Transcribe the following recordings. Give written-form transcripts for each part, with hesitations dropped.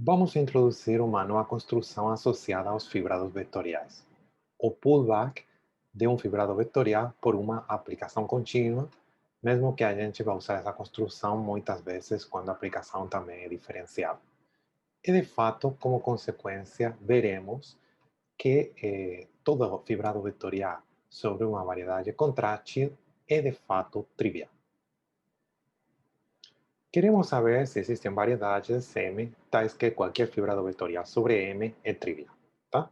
Vamos a introducir uma nova construção associada aos fibrados vetoriais. O pullback de um fibrado vetorial por uma aplicação contínua, mesmo que a gente vá usar essa construção muitas vezes quando a aplicação também é diferenciada. E de fato, como consequência, veremos que todo fibrado vetorial sobre uma variedade contrátil é de fato trivial. Queremos saber se existem variedades M, tais que qualquer fibrado vetorial sobre M é trivial, tá?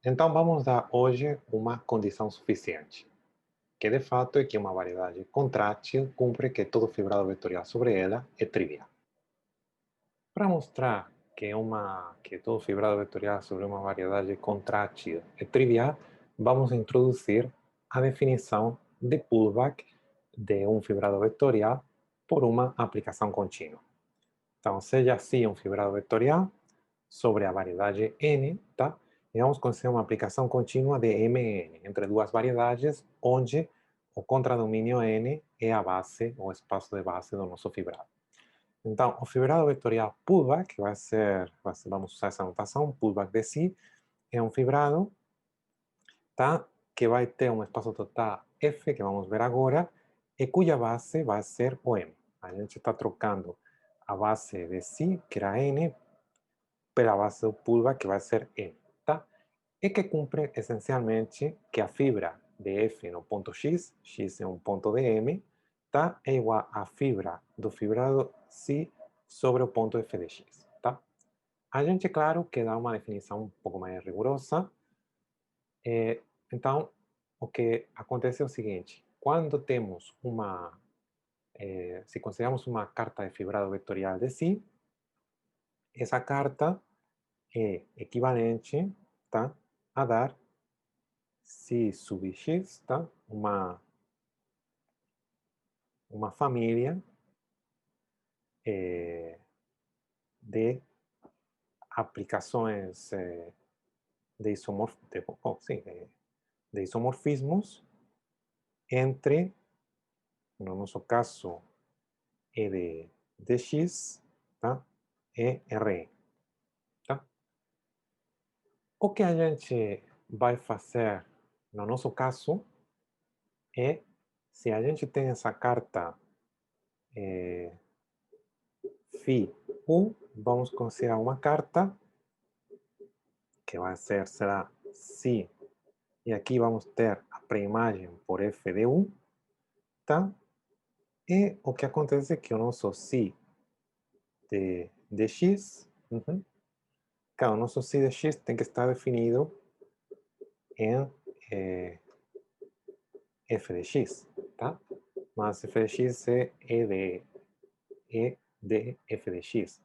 Então vamos dar hoje uma condição suficiente, que de fato é que uma variedade contrátil cumpre que todo fibrado vetorial sobre ela é trivial. Para mostrar que todo fibrado vetorial sobre uma variedade contrátil é trivial, vamos introduzir a definição de pullback de um fibrado vetorial por uma aplicação contínua. Então, seja assim um fibrado vetorial sobre a variedade N, tá? E vamos considerar uma aplicação contínua de Mn entre duas variedades, onde o contradomínio N é a base, o espaço de base do nosso fibrado. Então, o fibrado vetorial pullback vamos usar essa notação, pullback de si, é um fibrado, tá? Que vai ter um espaço total F, que vamos ver agora, e cuja base vai ser o M. A gente está trocando a base de si, que era N, pela base do pullback, que vai ser M, tá? E que cumpre essencialmente que a fibra de F no ponto X, X é um ponto de M, tá? É igual à fibra do fibrado Si sobre o ponto F de X, tá? A gente, claro, que dá uma definição um pouco mais rigorosa. Então, o que acontece é o seguinte: quando temos se consideramos uma carta de fibrado vetorial de Si, essa carta é equivalente, tá, a dar Si sub X, tá, uma família de aplicações de isomorfismos entre, no nosso caso, E de dx, tá? E Rn, tá? O que a gente vai fazer, no nosso caso, é, se a gente tem essa carta Φ U, vamos considerar uma carta que será Si, e aqui vamos ter a pré-imagem por F de U, tá? E o que acontece é que o nosso Si de X, claro, o nosso Si de X tem que estar definido em F de X, tá? Mas F de X é E de F de X.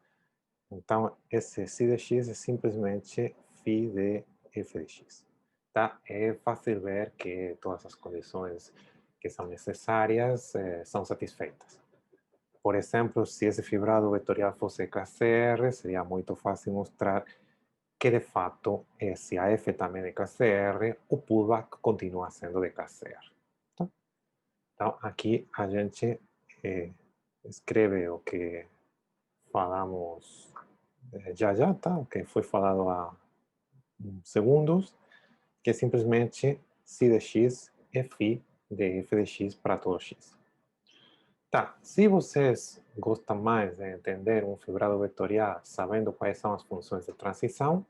Então, esse Si de X é simplesmente Φ de F de X. Tá? É fácil ver que todas as condições que são necessárias são satisfeitas. Por exemplo, se esse fibrado vetorial fosse classe R, seria muito fácil mostrar que, de fato, se a F também é de classe R, o pullback continua sendo de classe R. Tá? Então, aqui a gente escreve o que falamos já, tá? O que foi falado há segundos, que é simplesmente Si de x é φ de F de x para todo x. Tá, se vocês gostam mais de entender um fibrado vetorial sabendo quais são as funções de transição,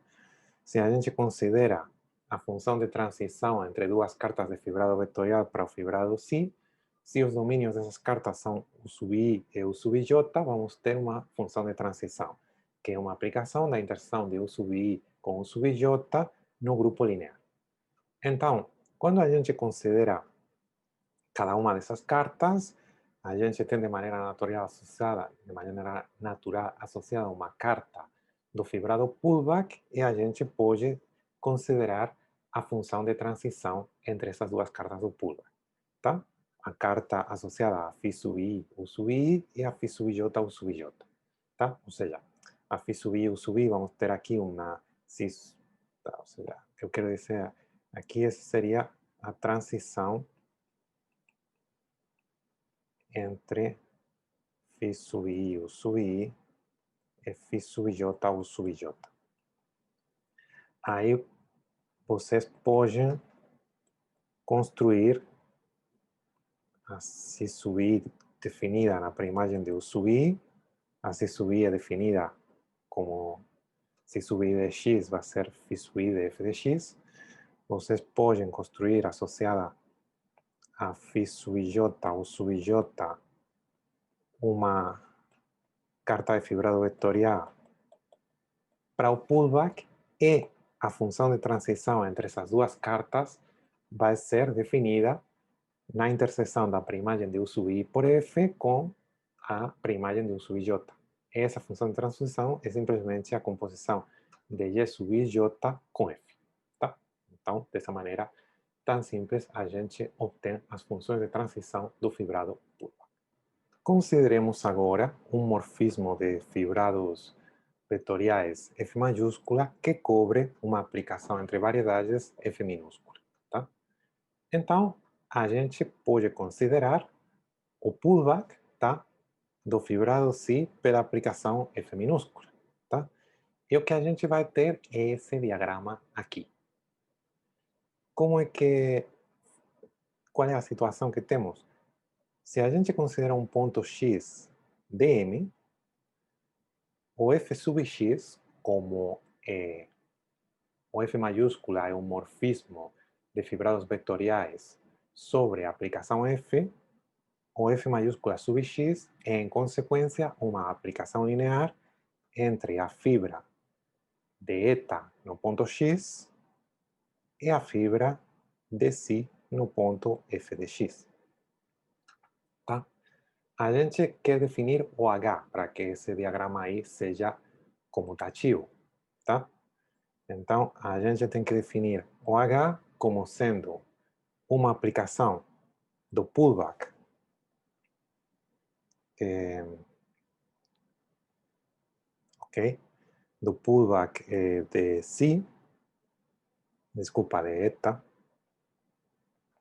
se a gente considera a função de transição entre duas cartas de fibrado vetorial para o fibrado Si, se os domínios dessas cartas são U sub I e U sub J, vamos ter uma função de transição, que é uma aplicação da interseção de U sub I com U sub J no grupo linear. Então, quando a gente considera cada uma dessas cartas, a gente tem de maneira natural associada uma carta do fibrado pullback e a gente pode considerar a função de transição entre essas duas cartas do pullback, tá? A carta associada a Φ sub I, U sub I e a Φ sub J, U sub J, tá? Ou seja, a Φ sub I, U sub I, vamos ter aqui uma cis, tá? Ou seja, eu quero dizer, aqui essa seria a transição entre Φ sub I e U sub I F sub j, U sub j. Aí vocês podem construir a C sub I definida na imagem de U sub I. A C sub I é definida como C sub I de x vai ser φ sub I de f de x. Vocês podem construir associada a φ sub j, U sub j, uma carta de fibrado vetorial para o pullback e a função de transição entre essas duas cartas vai ser definida na interseção da primagem de U sub I por F com a primagem de U sub J. Essa função de transição é simplesmente a composição de Y sub J com F. Tá? Então, dessa maneira tão simples, a gente obtém as funções de transição do fibrado pullback. Consideremos agora um morfismo de fibrados vetoriais F maiúscula que cobre uma aplicação entre variedades F minúscula. Tá? Então, a gente pode considerar o pullback, tá, do fibrado Si pela aplicação F minúscula. Tá? E o que a gente vai ter é esse diagrama aqui. Qual é a situação que temos? Se a gente considera um ponto X dm, o F sub X, como o F maiúscula é um morfismo de fibrados vetoriais sobre a aplicação F, o F maiúscula sub X é, em consequência, uma aplicação linear entre a fibra de eta no ponto X e a fibra de Si no ponto F de X. Tá? A gente quer definir o H para que esse diagrama aí seja comutativo. Tá? Então, a gente tem que definir o H como sendo uma aplicação do pullback ok? Do pullback de Si, desculpa, de eta,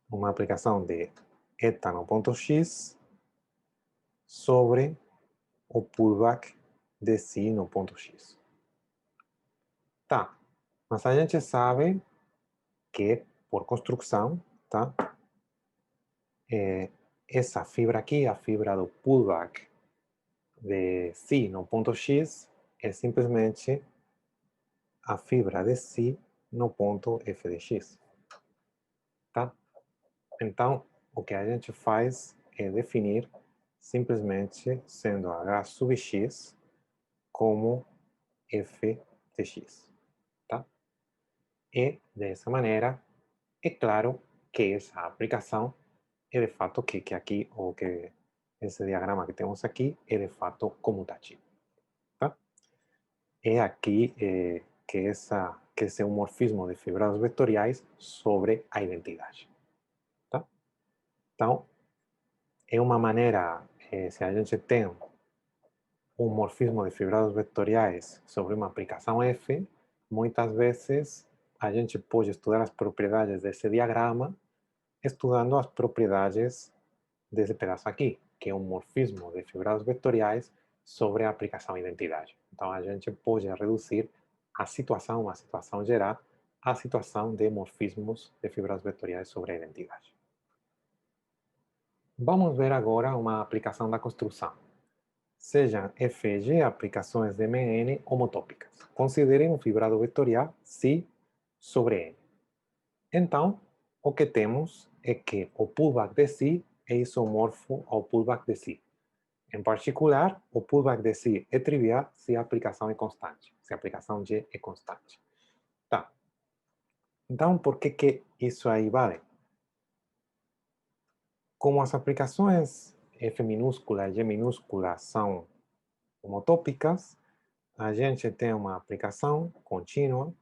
uma aplicação de eta no ponto X sobre o pullback de Si no ponto X. Tá, mas a gente sabe que, por construção, tá? Essa fibra aqui, a fibra do pullback de Si no ponto X, é simplesmente a fibra de Si no ponto F de X. Tá? Então, o que a gente faz é definir simplesmente sendo H sub X como F de X. Tá? E, dessa maneira, é claro que essa aplicação é de fato que aqui, ou que esse diagrama que temos aqui, é de fato comutativo. Tá? É aqui que esse é um morfismo de fibrados vetoriais sobre a identidade. Tá? Então, é uma maneira, se a gente tem um morfismo de fibrados vetoriais sobre uma aplicação F, muitas vezes a gente pode estudar as propriedades desse diagrama estudando as propriedades desse pedaço aqui, que é um morfismo de fibrados vetoriais sobre a aplicação identidade. Então, a gente pode reduzir a situação geral, à situação de morfismos de fibrados vetoriais sobre a identidade. Vamos ver agora uma aplicação da construção. Sejam F e G aplicações de MN homotópicas. Considerem um fibrado vetorial Si sobre N. Então, o que temos é que o pullback de Si é isomorfo ao pullback de Si. Em particular, o pullback de Si é trivial se a aplicação é constante, se a aplicação G é constante. Tá. Então, por que isso aí vale? Como as aplicações F minúscula e G minúscula são homotópicas, a gente tem uma aplicação contínua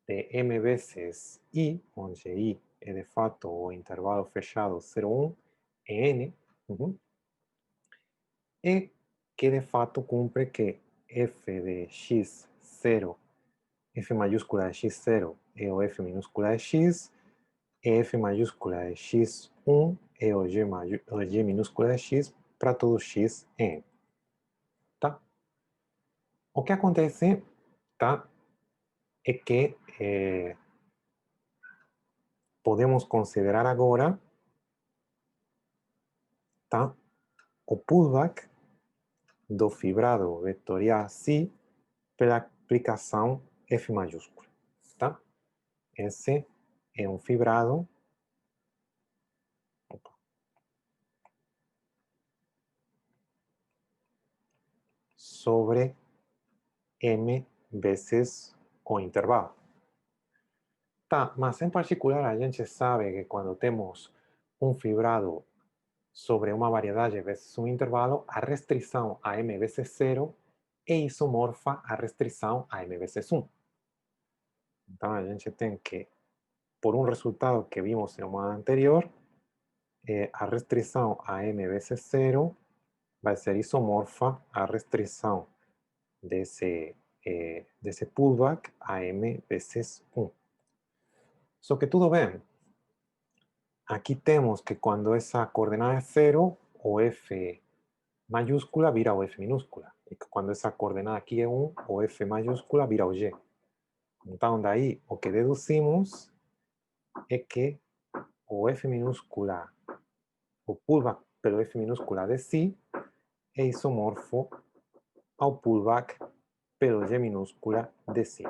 de M vezes I, onde I é de fato o intervalo fechado 0,1 em N, e que de fato cumpre que F de x0, F maiúscula de x0 é o F minúscula de x, e F maiúscula de x1 é o G minúscula de x para todo x em N. Tá? O que acontece, tá? É que podemos considerar agora, tá? O pullback do fibrado vetorial Si pela aplicação F maiúscula, tá? Esse é um fibrado sobre M vezes o intervalo. Tá, mas em particular a gente sabe que quando temos um fibrado sobre uma variedade vezes um intervalo, a restrição a M vezes zero é isomorfa à restrição a M vezes 1. Então a gente tem que, por um resultado que vimos em uma anterior, a restrição a M vezes zero vai ser isomorfa à restrição desse pullback a M vezes 1. Só que tudo bem. Aqui temos que quando essa coordenada é zero, o F maiúscula vira o F minúscula. E que quando essa coordenada aqui é 1, o F maiúscula vira o G. Então, daí, o que deduzimos é que o F minúscula, o pullback pelo F minúscula de Si, é isomorfo ao pullback pelo G minúscula de Si,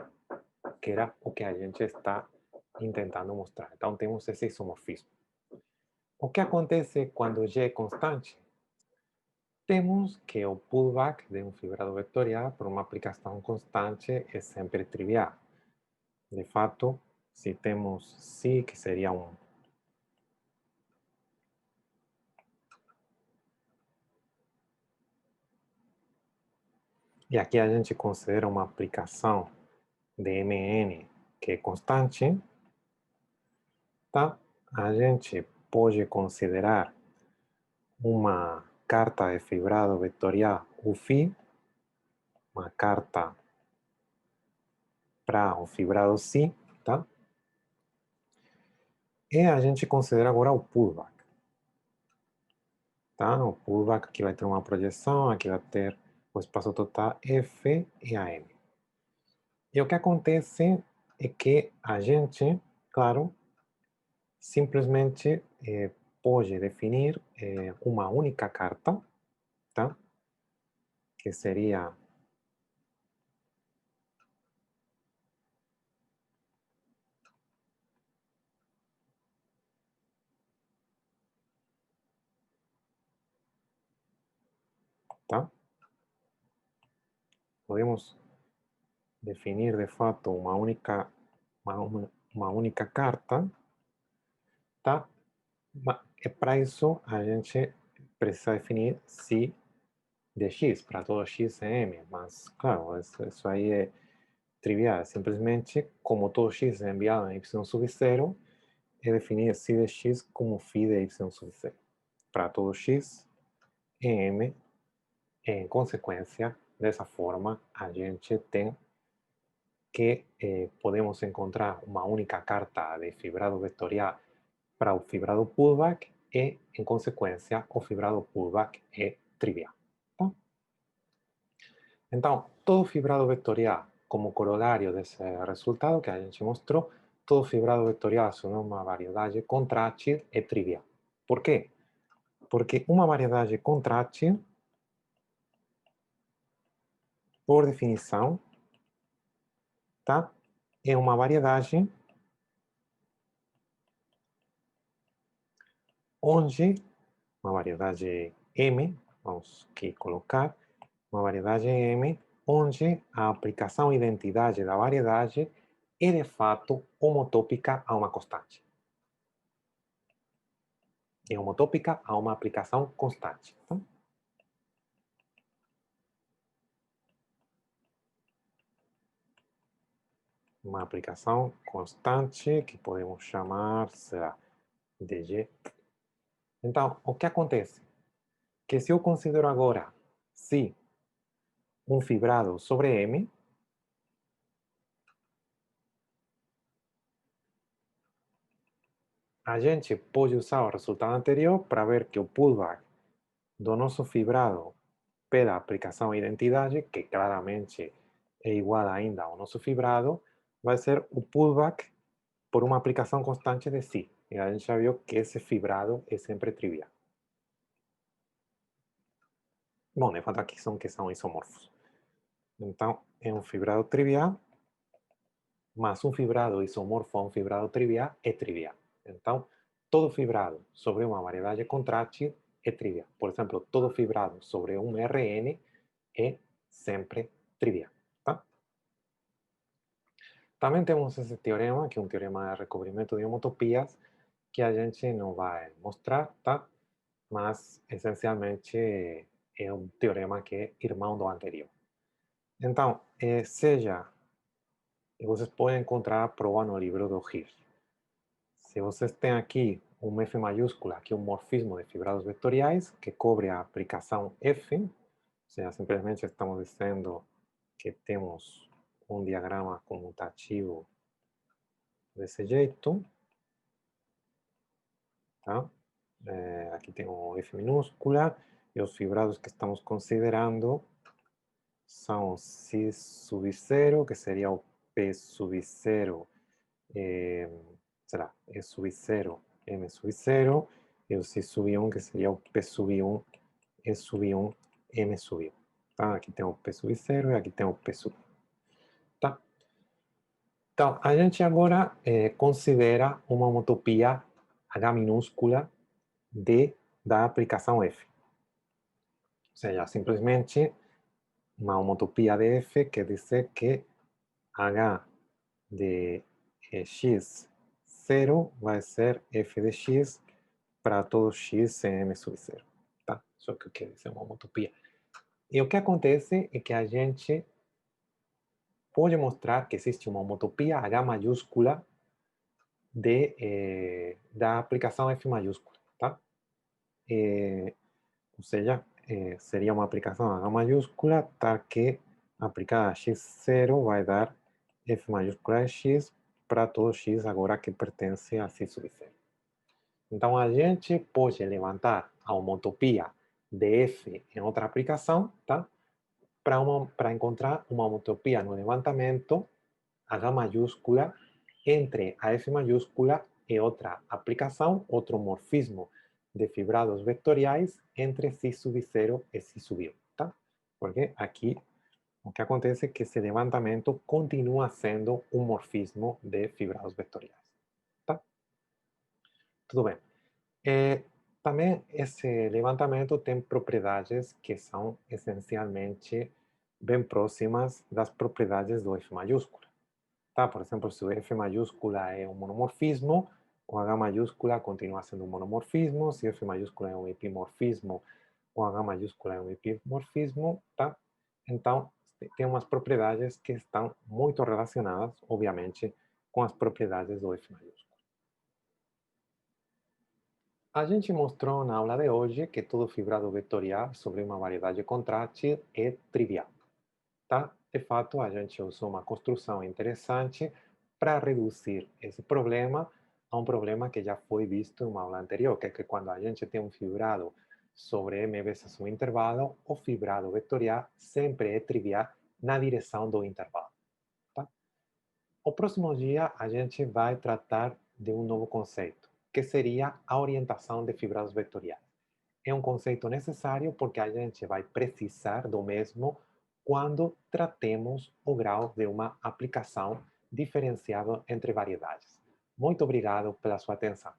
que era o que a gente está tentando mostrar. Então, temos esse isomorfismo. O que acontece quando G é constante? Temos que o pullback de um fibrado vetorial por uma aplicação constante é sempre trivial. De fato, se temos Si, que seria um e aqui a gente considera uma aplicação de MN que é constante, tá? A gente pode considerar uma carta de fibrado vetorial UFI, uma carta para o fibrado Si, tá? E a gente considera agora o pullback, tá? O pullback aqui vai ter uma projeção, aqui vai ter o espaço total F e AM. E o que acontece é que a gente, claro, simplesmente pode definir uma única carta, tá? Que seria tá? Podemos definir de fato uma única carta, tá? E para isso a gente precisa definir si de x, para todo x é m, mas claro, isso aí é trivial, simplesmente como todo x é enviado em y sub 0, é definir si de x como phi de y sub 0. Para todo x é m, em consequência, dessa forma, a gente tem que podemos encontrar uma única carta de fibrado vetorial para o fibrado pullback e, em consequência, o fibrado pullback é trivial. Tá? Então, todo fibrado vetorial, como corolário desse resultado que a gente mostrou, todo fibrado vetorial sobre uma variedade contrátil é trivial. Por quê? Porque uma variedade contrátil, por definição, tá? É uma variedade onde uma variedade M, vamos aqui colocar, uma variedade M, onde a aplicação identidade da variedade é de fato homotópica a uma constante. É homotópica a uma aplicação constante. Tá? Uma aplicação constante que podemos chamar, será, de G. Então, o que acontece? Que se eu considero agora si um fibrado sobre M, a gente pode usar o resultado anterior para ver que o pullback do nosso fibrado pela aplicação identidade, que claramente é igual ainda ao nosso fibrado, vai ser o pullback por uma aplicação constante de si. E a gente já viu que esse fibrado é sempre trivial. Bom, de fato aqui são que são isomorfos. Então, é um fibrado trivial, mas um fibrado isomorfo a um fibrado trivial é trivial. Então, todo fibrado sobre uma variedade contrátil é trivial. Por exemplo, todo fibrado sobre um Rn é sempre trivial. Tá? Também temos esse teorema, que é um teorema de recobrimento de homotopias, que a gente não vai mostrar, tá? Mas, essencialmente, é um teorema que é irmão do anterior. Então, seja, vocês podem encontrar a prova no livro do Hirsch. Se vocês têm aqui um F maiúscula, que é um morfismo de fibrados vetoriais, que cobre a aplicação F, ou seja, simplesmente estamos dizendo que temos um diagrama comutativo desse jeito, tá? Aqui tem um F minúscula, e os fibrados que estamos considerando são o cis sub 0, que seria o P sub 0, será E sub 0, M sub 0, e o cis sub 1, que seria o P sub 1, E sub 1, M sub 1. Tá? Aqui tem o P sub 0 e aqui tem o P sub 1. Tá? Então, a gente agora considera uma homotopia H minúscula da aplicação F. Ou seja, simplesmente uma homotopia de F quer dizer que H de x 0 vai ser f de x para todo x em m sub 0. Tá? Só que eu quero dizer uma homotopia. E o que acontece é que a gente pode mostrar que existe uma homotopia H maiúscula da aplicação F maiúscula. Tá? Ou seja, seria uma aplicação H maiúscula, tal que aplicada a x0 vai dar F maiúscula de x para todo x agora que pertence a C sub 0. Então, a gente pode levantar a homotopia de F em outra aplicação, tá? Para encontrar uma homotopia no levantamento H maiúscula entre a F maiúscula e outra aplicação, outro morfismo de fibrados vetoriais entre si sub 0 e si sub 1, tá? Porque aqui o que acontece é que esse levantamento continua sendo um morfismo de fibrados vetoriais, tá? Tudo bem. Também esse levantamento tem propriedades que são essencialmente bem próximas das propriedades do F maiúscula. Tá? Por exemplo, se o F maiúscula é um monomorfismo, o H maiúscula continua sendo um monomorfismo. Se F maiúscula é um epimorfismo, o H maiúscula é um epimorfismo. Tá? Então, tem umas propriedades que estão muito relacionadas, obviamente, com as propriedades do F maiúsculo. A gente mostrou na aula de hoje que todo fibrado vetorial sobre uma variedade contrátil é trivial. Tá? De fato, a gente usou uma construção interessante para reduzir esse problema a um problema que já foi visto em uma aula anterior, que é que quando a gente tem um fibrado sobre m vezes um intervalo, o fibrado vetorial sempre é trivial na direção do intervalo. Tá? O próximo dia, a gente vai tratar de um novo conceito, que seria a orientação de fibrados vetoriais. É um conceito necessário porque a gente vai precisar do mesmo quando tratemos o grau de uma aplicação diferenciável entre variedades. Muito obrigado pela sua atenção.